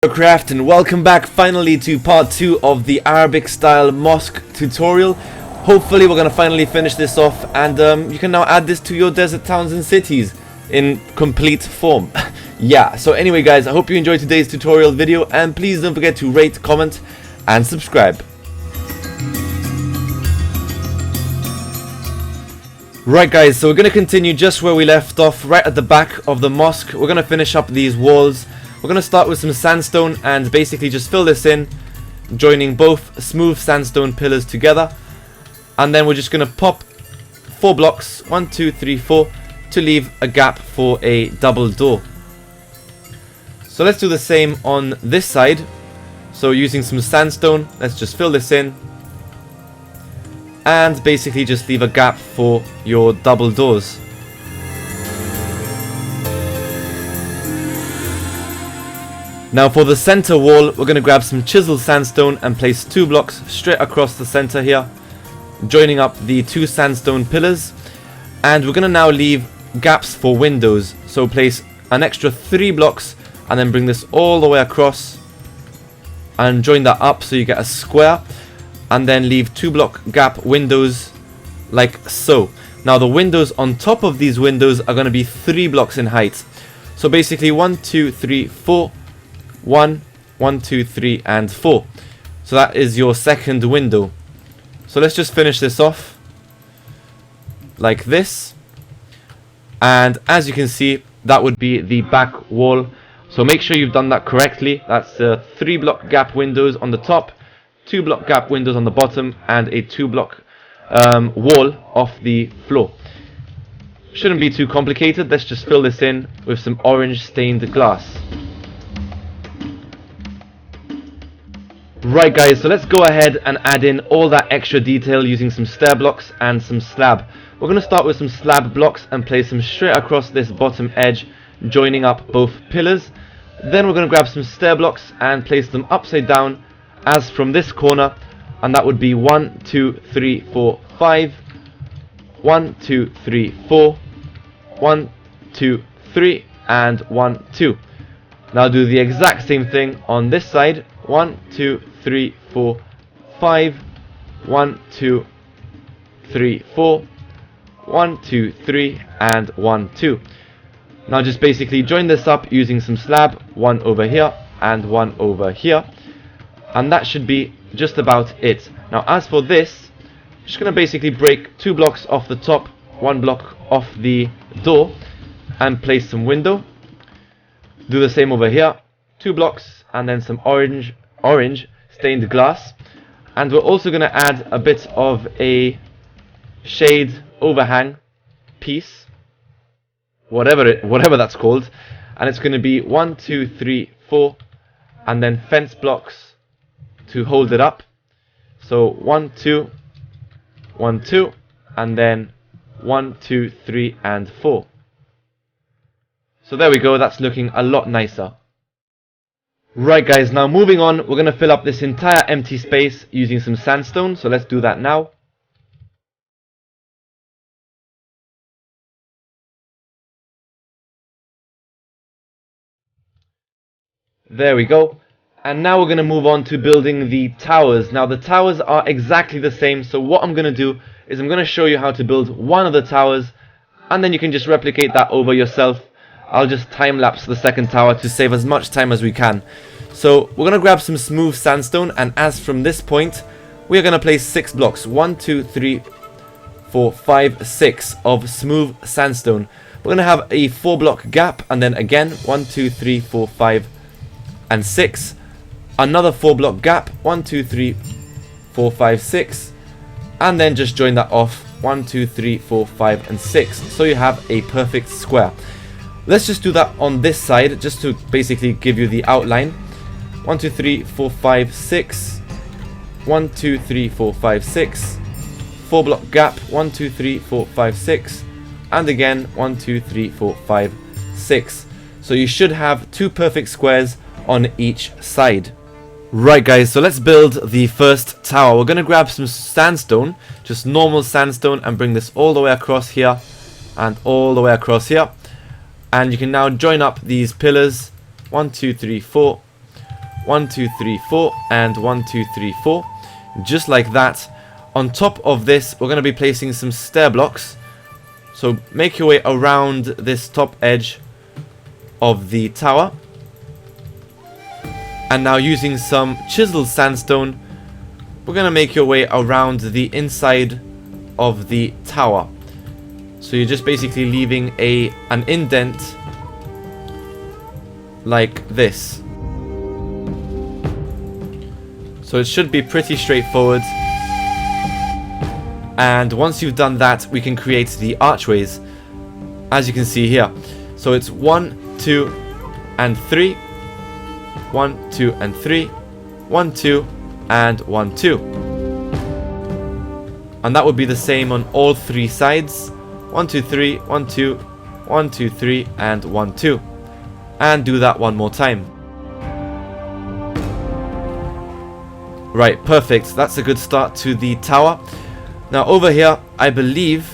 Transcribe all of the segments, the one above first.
Jeracraft, and welcome back finally to part 2 of the Arabic style mosque tutorial. Hopefully we're going to finally finish this off, and you can now add this to your desert towns and cities in complete form. Yeah, so anyway guys, I hope you enjoyed today's tutorial video, and please don't forget to rate, comment and subscribe. Right guys, so we're going to continue just where we left off, right at the back of the mosque. We're going to finish up these walls. We're going to start with some sandstone and basically just fill this in, joining both smooth sandstone pillars together. And then we're just going to pop 4 blocks, 1, 2, 3, 4, to leave a gap for a double door. So let's do the same on this side. So using some sandstone, let's just fill this in. And basically just leave a gap for your double doors. Now for the center wall, we're going to grab some chiseled sandstone and place 2 blocks straight across the center here, joining up the 2 sandstone pillars. And we're going to now leave gaps for windows. So place an extra 3 blocks and then bring this all the way across and join that up so you get a square. And then leave 2 block gap windows like so. Now the windows on top of these windows are going to be 3 blocks in height. So basically 1, 2, 3, 4. 1, 1, 2, 3 and 4. So that is your second window. So let's just finish this off like this. And as you can see, that would be the back wall. So make sure you've done that correctly. That's 3 block gap windows on the top, 2 block gap windows on the bottom, and a 2 block wall off the floor. Shouldn't be too complicated. Let's just fill this in with some orange stained glass. Right guys, so let's go ahead and add in all that extra detail using some stair blocks and some slab. We're going to start with some slab blocks and place them straight across this bottom edge, joining up both pillars. Then we're going to grab some stair blocks and place them upside down as from this corner, and that would be 1, 2, 3, 4, 5, 1, 2, 3, 4, 1, 2, 3 and 1, 2. Now do the exact same thing on this side. 1, 2, 3, 4, 5, 1, 2, 3, 4, 1, 2, 3 and 1, 2. Now just basically join this up using some slab, 1 over here and 1 over here, and that should be just about it. Now as for this, I'm just going to basically break 2 blocks off the top, 1 block off the door, and place some window. Do the same over here, 2 blocks and then some orange stained glass. And we're also going to add a bit of a shade overhang piece, whatever that's called, and it's going to be 1, 2, 3, 4 and then fence blocks to hold it up. So 1, 2, 1, 2 and then 1, 2, 3 and 4. So there we go, that's looking a lot nicer. Right guys, now moving on, we're going to fill up this entire empty space using some sandstone, so let's do that now. There we go. And now we're going to move on to building the towers. Now the towers are exactly the same, so what I'm going to do is I'm going to show you how to build one of the towers, and then you can just replicate that over yourself. I'll just time-lapse the second tower to save as much time as we can. So we're going to grab some smooth sandstone, and as from this point, we are going to place 6 blocks. 1, 2, 3, 4, 5, 6 of smooth sandstone. We're going to have a 4 block gap, and then again 1, 2, 3, 4, 5 and 6. Another 4 block gap, 1, 2, 3, 4, 5, 6. And then just join that off, 1, 2, 3, 4, 5 and 6. So you have a perfect square. Let's just do that on this side, just to basically give you the outline. 1, 2, 3, 4, 5, 6. 1, 2, 3, 4, 5, 6. 4 block gap, 1, 2, 3, 4, 5, 6. And again, 1, 2, 3, 4, 5, 6. So you should have 2 perfect squares on each side. Right guys, so let's build the first tower. We're going to grab some sandstone, just normal sandstone, and bring this all the way across here and all the way across here. And you can now join up these pillars, 1, 2, 3, 4, 1, 2, 3, 4, and 1, 2, 3, 4. Just like that. On top of this, we're going to be placing some stair blocks. So make your way around this top edge of the tower. And now using some chiseled sandstone, we're going to make your way around the inside of the tower. So you're just basically leaving an indent like this. So it should be pretty straightforward. And once you've done that, we can create the archways, as you can see here. So it's 1, 2, and 3. 1, 2, and 3. 1, 2, and 1, 2. And that would be the same on all three sides. 1, 2, 3, 1, 2, 1, 2, 3, and 1, 2. And do that one more time. Right, perfect. That's a good start to the tower. Now over here, I believe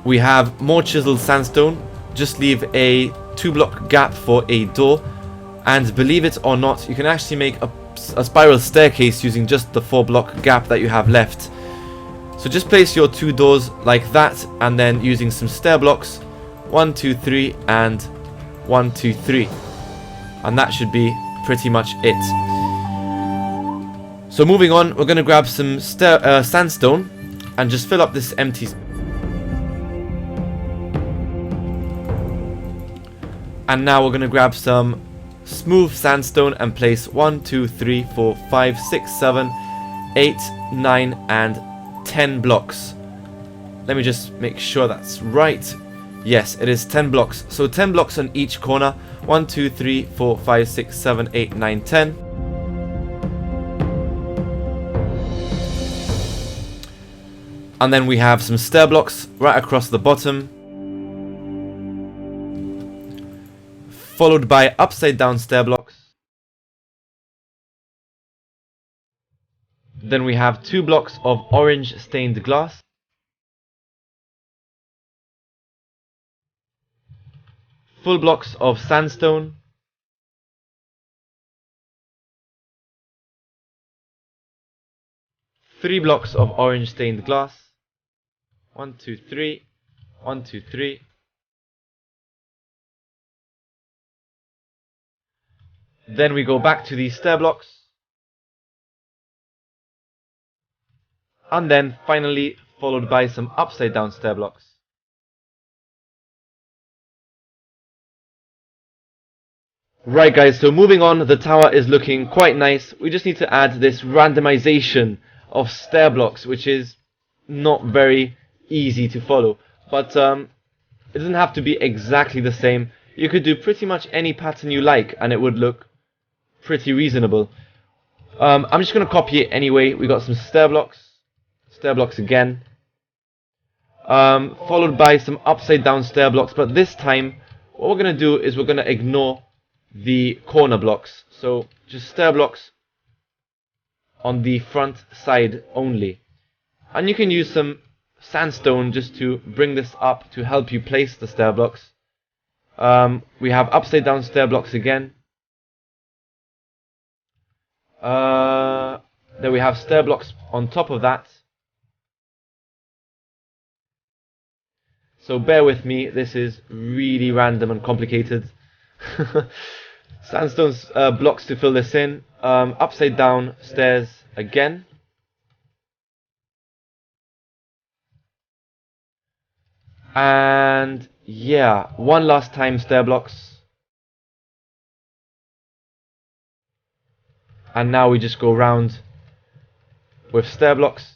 we have more chiseled sandstone. Just leave a 2-block gap for a door. And believe it or not, you can actually make a spiral staircase using just the 4-block gap that you have left. So just place your 2 doors like that, and then using some stair blocks, 1, 2, 3, and 1, 2, 3. And that should be pretty much it. So moving on, we're going to grab some sandstone and just fill up this empty. And now we're going to grab some smooth sandstone and place 1, 2, 3, 4, 5, 6, 7, 8, 9, and 10 blocks. Let me just make sure that's right. Yes, it is 10 blocks. So 10 blocks on each corner. 1, 2, 3, 4, 5, 6, 7, 8, 9, 10. And then we have some stair blocks right across the bottom, followed by upside down stair blocks. Then we have 2 blocks of orange stained glass, full blocks of sandstone, three blocks of orange stained glass. 1, 2, 3. 1, 2, 3. Then we go back to these stair blocks. And then finally followed by some upside down stair blocks. Right guys, so moving on, the tower is looking quite nice. We just need to add this randomization of stair blocks, which is not very easy to follow. But it doesn't have to be exactly the same. You could do pretty much any pattern you like and it would look pretty reasonable. I'm just going to copy it anyway. We got some stair blocks again, followed by some upside down stair blocks, but this time what we're going to do is we're going to ignore the corner blocks. So just stair blocks on the front side only. And you can use some sandstone just to bring this up to help you place the stair blocks. We have upside down stair blocks again. Then we have stair blocks on top of that. So bear with me, this is really random and complicated. Sandstone blocks to fill this in. Upside down stairs again. And yeah, one last time stair blocks. And now we just go round with stair blocks.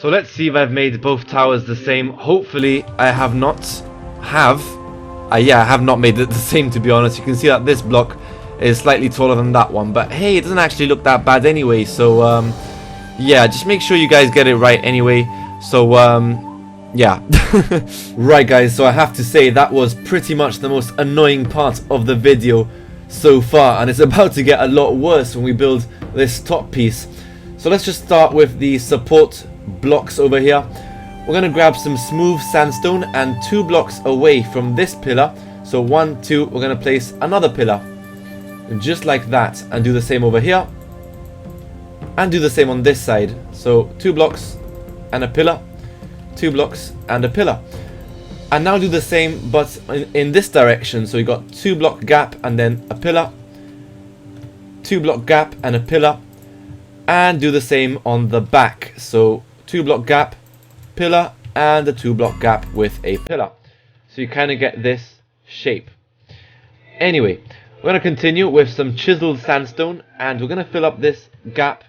So let's see if I've made both towers the same. Hopefully I have not. Yeah, I have not made it the same, to be honest. You can see that this block is slightly taller than that one, but hey, it doesn't actually look that bad anyway. So yeah, just make sure you guys get it right anyway. So yeah. Right guys, so I have to say that was pretty much the most annoying part of the video so far, and it's about to get a lot worse when we build this top piece. So let's just start with the support blocks over here. We're going to grab some smooth sandstone, and 2 blocks away from this pillar, so 1, 2, we're going to place another pillar just like that, and do the same over here, and do the same on this side. So 2 blocks and a pillar, 2 blocks and a pillar, and now do the same but in this direction. So you got 2 block gap and then a pillar, 2 block gap and a pillar, and do the same on the back. So 2 block gap, pillar, and a 2 block gap with a pillar. So you kind of get this shape. Anyway, we're going to continue with some chiseled sandstone, and we're going to fill up this gap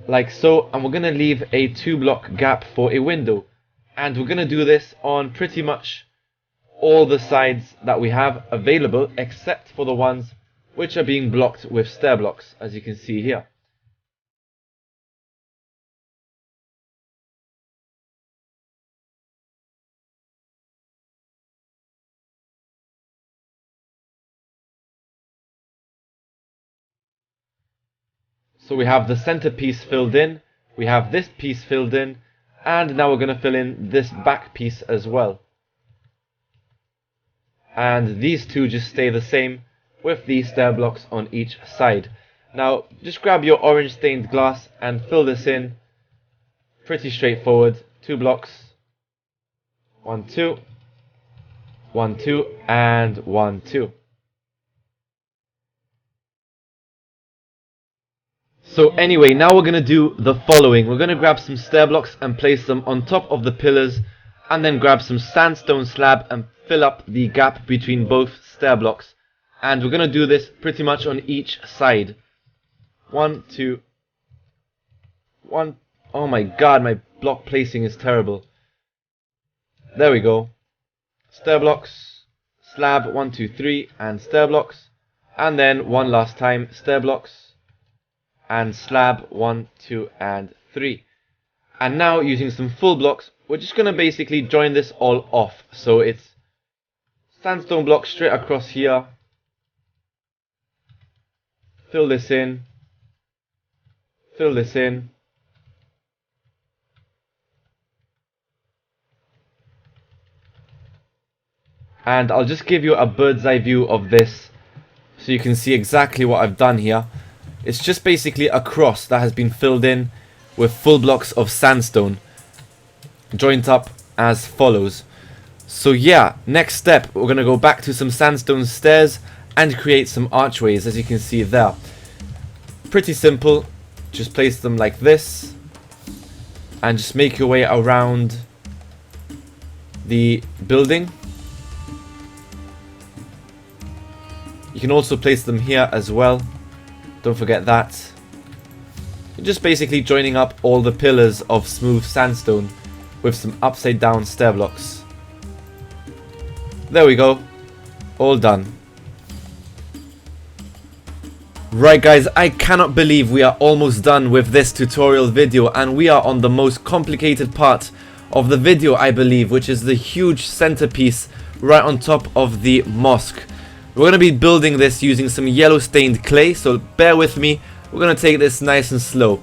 like so, and we're going to leave a 2 block gap for a window. And we're going to do this on pretty much all the sides that we have available, except for the ones which are being blocked with stair blocks, as you can see here. So we have the center piece filled in, we have this piece filled in, and now we're going to fill in this back piece as well. And these two just stay the same with these stair blocks on each side. Now just grab your orange stained glass and fill this in. Pretty straightforward. 2 blocks. 1, 2. 1, 2, and 1, 2. So anyway, now we're going to do the following. We're going to grab some stair blocks and place them on top of the pillars, and then grab some sandstone slab and fill up the gap between both stair blocks. And we're going to do this pretty much on each side. 1, 2, 1. Oh my god, my block placing is terrible. There we go. Stair blocks, slab, 1, 2, 3, and stair blocks. And then one last time, stair blocks and slab, 1, 2, and 3. And now using some full blocks, we're just going to basically join this all off. So it's sandstone block straight across here, fill this in, fill this in, and I'll just give you a bird's eye view of this so you can see exactly what I've done here. It's just basically a cross that has been filled in with full blocks of sandstone, joined up as follows. So yeah, next step, we're going to go back to some sandstone stairs and create some archways, as you can see there. Pretty simple, just place them like this, and just make your way around the building. You can also place them here as well. Don't forget that. You're just basically joining up all the pillars of smooth sandstone with some upside down stair blocks. There we go. All done. Right guys, I cannot believe we are almost done with this tutorial video, and we are on the most complicated part of the video, I believe, which is the huge centerpiece right on top of the mosque. We're going to be building this using some yellow stained clay, so bear with me. We're going to take this nice and slow.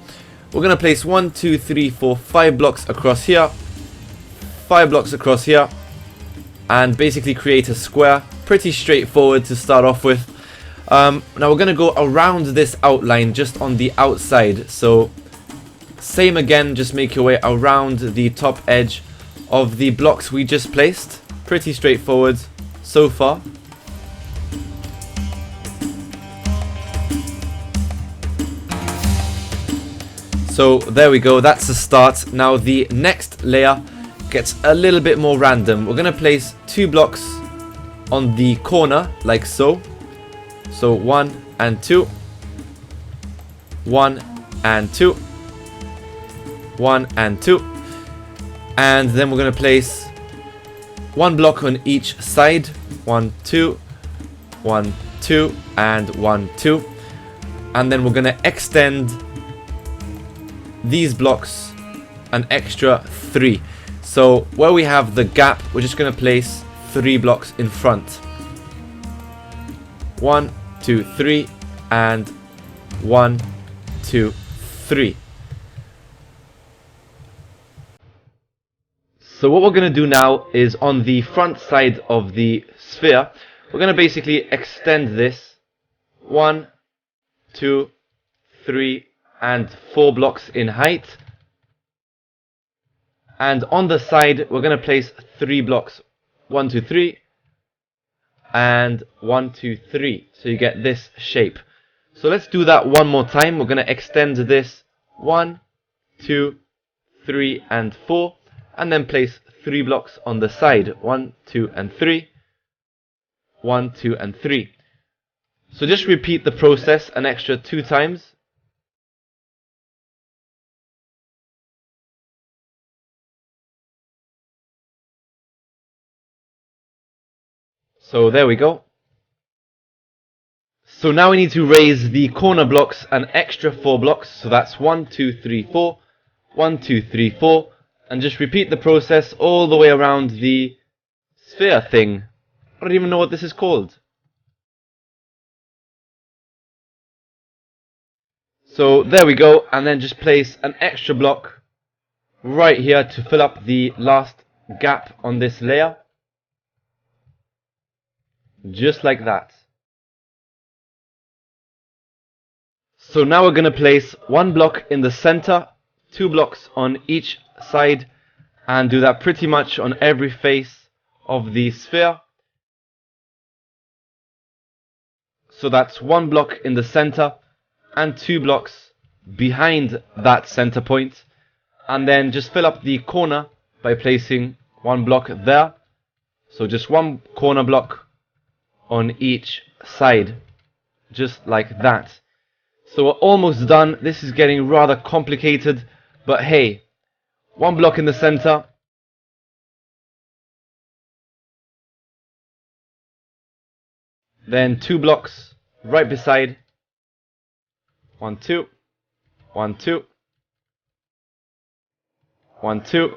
We're going to place 1, 2, 3, 4, 5 blocks across here, 5 blocks across here, and basically create a square. Pretty straightforward to start off with. Now we're going to go around this outline just on the outside, so same again, just make your way around the top edge of the blocks we just placed. Pretty straightforward so far. So there we go, that's the start. Now the next layer gets a little bit more random. We're going to place 2 blocks on the corner like so. So 1 and 2, 1 and 2, 1 and 2. And then we're going to place 1 block on each side. 1, 2, 1, 2, and 1, 2. And then we're going to extend these blocks an extra 3. So where we have the gap, we're just going to place 3 blocks in front. 1, 2, 3, and 1, 2, 3. So what we're going to do now is on the front side of the sphere, we're going to basically extend this 1, 2, 3, and 4 blocks in height. And on the side, we're going to place 3 blocks. 1, 2, 3, and 1, 2, 3. So you get this shape. So let's do that one more time. We're going to extend this 1, 2, 3, and 4. And then place 3 blocks on the side. 1, 2, and 3. 1, 2, and 3. So just repeat the process an extra 2 times. So there we go. So now we need to raise the corner blocks an extra 4 blocks. So that's 1, 2, 3, 4. 1, 2, 3, 4. And just repeat the process all the way around the sphere thing. I don't even know what this is called. So there we go, and then just place an extra block right here to fill up the last gap on this layer. Just like that. So now we're going to place 1 block in the center, 2 blocks on each side, and do that pretty much on every face of the sphere. So that's 1 block in the center and 2 blocks behind that center point, and then just fill up the corner by placing 1 block there. So just 1 corner block on each side, just like that. So we're almost done. This is getting rather complicated, but hey, 1 block in the center, then 2 blocks right beside. 1, 2, 1, 2, 1, 2,